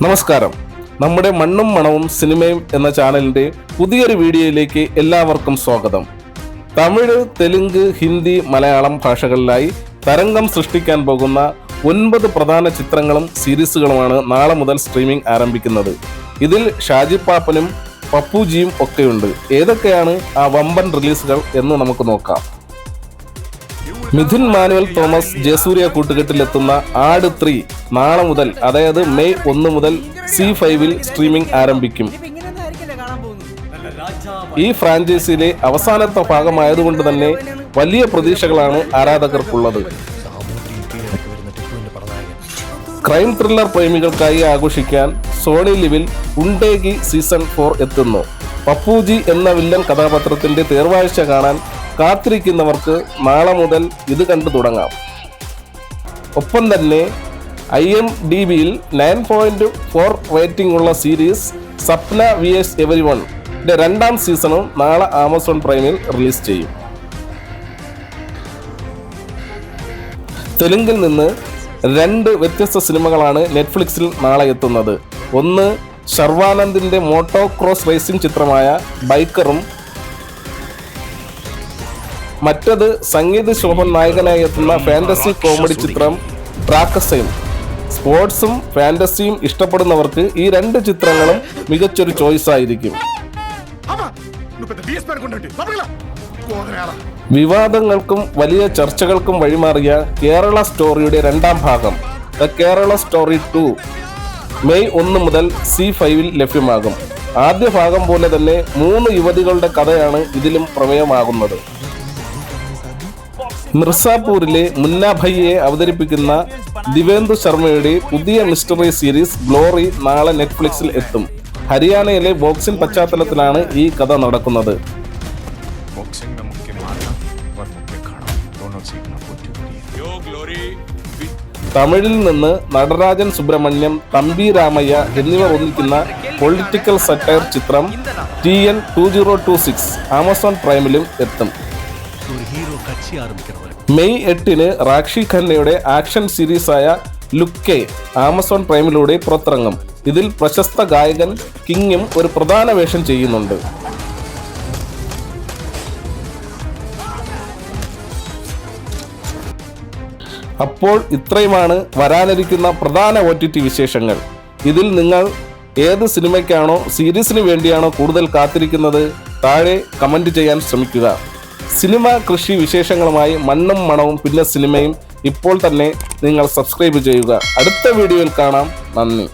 നമസ്കാരം. നമ്മുടെ മണ്ണും മണവും സിനിമയും എന്ന ചാനലിന്റെ പുതിയൊരു വീഡിയോയിലേക്ക് എല്ലാവർക്കും സ്വാഗതം. തമിഴ്, തെലുങ്ക്, ഹിന്ദി, മലയാളം ഭാഷകളിലായി തരംഗം സൃഷ്ടിക്കാൻ പോകുന്ന 9 പ്രധാന ചിത്രങ്ങളും സീരീസുകളുമാണ് നാളെ മുതൽ സ്ട്രീമിംഗ് ആരംഭിക്കുന്നത്. ഇതിൽ ഷാജി പാപ്പനും പപ്പുജിയും ഒക്കെയുണ്ട്. ഏതൊക്കെയാണ് ആ വമ്പൻ റിലീസുകൾ എന്ന് നമുക്ക് നോക്കാം. മിഥുൻ മാനുവൽ തോമസ് ജയസൂര്യ കൂട്ടുകെട്ടിലെത്തുന്ന ആട് 3 നാളെ മുതൽ, അതായത് മെയ് 1 മുതൽ C5-ൽ സ്ട്രീമിംഗ് ആരംഭിക്കും. ഈ ഫ്രാഞ്ചൈസിയിലെ അവസാനത്തെ ഭാഗമായതുകൊണ്ട് തന്നെ വലിയ പ്രതീക്ഷകളാണ് ആരാധകർക്കുള്ളത്. ക്രൈം ത്രില്ലർ പ്രേമികൾക്കായി ആഘോഷിക്കാൻ സോണി ലിവിൽ ഉണ്ടേഗി സീസൺ 4 എത്തുന്നു. പപ്പുജി എന്ന വില്ലൻ കഥാപാത്രത്തിന്റെ തേർവാഴ്ച കാണാൻ കാത്തിരിക്കുന്നവർക്ക് നാളെ മുതൽ ഇത് കണ്ടു തുടങ്ങാം. ഒപ്പം തന്നെ IMDbയിൽ 9.4 റേറ്റിംഗ് ഉള്ള സീരീസ് സപ്ന vs എവരിവണിന്റെ 2ാം സീസണും നാളെ ആമസോൺ പ്രൈമിൽ റിലീസ് ചെയ്യും. തെലുങ്കിൽ നിന്ന് 2 വ്യത്യസ്ത സിനിമകളാണ് നെറ്റ്ഫ്ലിക്സിൽ നാളെ എത്തുന്നത്. ഒന്ന് ശർവാനന്ദിന്റെ മോട്ടോ ക്രോസ് റേസിംഗ് ചിത്രമായ ബൈക്കറും, മറ്റത് സംഗീത് ശോഭൻ നായകനായി എത്തുന്ന ഫാന്റസി കോമഡി ചിത്രം ട്രാക്കസൈൻ. സ്പോർട്സും ഫാന്റസിയും ഇഷ്ടപ്പെടുന്നവർക്ക് ഈ 2 ചിത്രങ്ങളും മികച്ചൊരു ചോയ്സ് ആയിരിക്കും. വിവാദങ്ങൾക്കും വലിയ ചർച്ചകൾക്കും വഴിമാറിയ കേരള സ്റ്റോറിയുടെ 2ാം ഭാഗം ദ കേരള സ്റ്റോറി 2 മെയ് 1 മുതൽ C5-ൽ ലഭ്യമാകും. ആദ്യ ഭാഗം പോലെ തന്നെ 3 യുവതികളുടെ കഥയാണ് ഇതിലും പ്രമേയമാകുന്നത്. മിർസാപൂരിലെ മുന്ന ഭയ്യെ അവതരിപ്പിക്കുന്ന ദിവ്യേന്ദു ശർമ്മയുടെ പുതിയ മിസ്റ്ററി സീരീസ് ഗ്ലോറി നാളെ നെറ്റ്ഫ്ലിക്സിൽ എത്തും. ഹരിയാനയിലെ ബോക്സിംഗ് പശ്ചാത്തലത്തിലാണ് ഈ കഥ നടക്കുന്നത്. തമിഴിൽ നിന്ന് നടരാജൻ സുബ്രഹ്മണ്യം, തമ്പി രാമയ്യ എന്നിവർ ഒന്നിക്കുന്ന പൊളിറ്റിക്കൽ സറ്റയർ ചിത്രം TN 2026 ആമസോൺ പ്രൈമിലും എത്തും. മെയ് 8-ന് റാക്ഷി ഖന്നയുടെ ആക്ഷൻ സീരീസായ ലുക്കെ ആമസോൺ പ്രൈമിലൂടെ പുറത്തിറങ്ങും. ഇതിൽ പ്രശസ്ത ഗായകൻ കിങ്ങും ഒരു പ്രധാന വേഷം ചെയ്യുന്നുണ്ട്. അപ്പോൾ ഇത്രയുമാണ് വരാനിരിക്കുന്ന പ്രധാന OTT വിശേഷങ്ങൾ. ഇതിൽ നിങ്ങൾ ഏത് സിനിമയ്ക്കാണോ സീരീസിന് വേണ്ടിയാണോ കൂടുതൽ കാത്തിരിക്കുന്നത് താഴെ കമന്റ് ചെയ്യാൻ ശ്രമിക്കുക. സിനിമ കൃഷി വിശേഷങ്ങളുമായി മണ്ണും മണവും പിന്നെ സിനിമയും ഇപ്പോൾ തന്നെ നിങ്ങൾ സബ്സ്ക്രൈബ് ചെയ്യുക. അടുത്ത വീഡിയോയിൽ കാണാം. നന്ദി.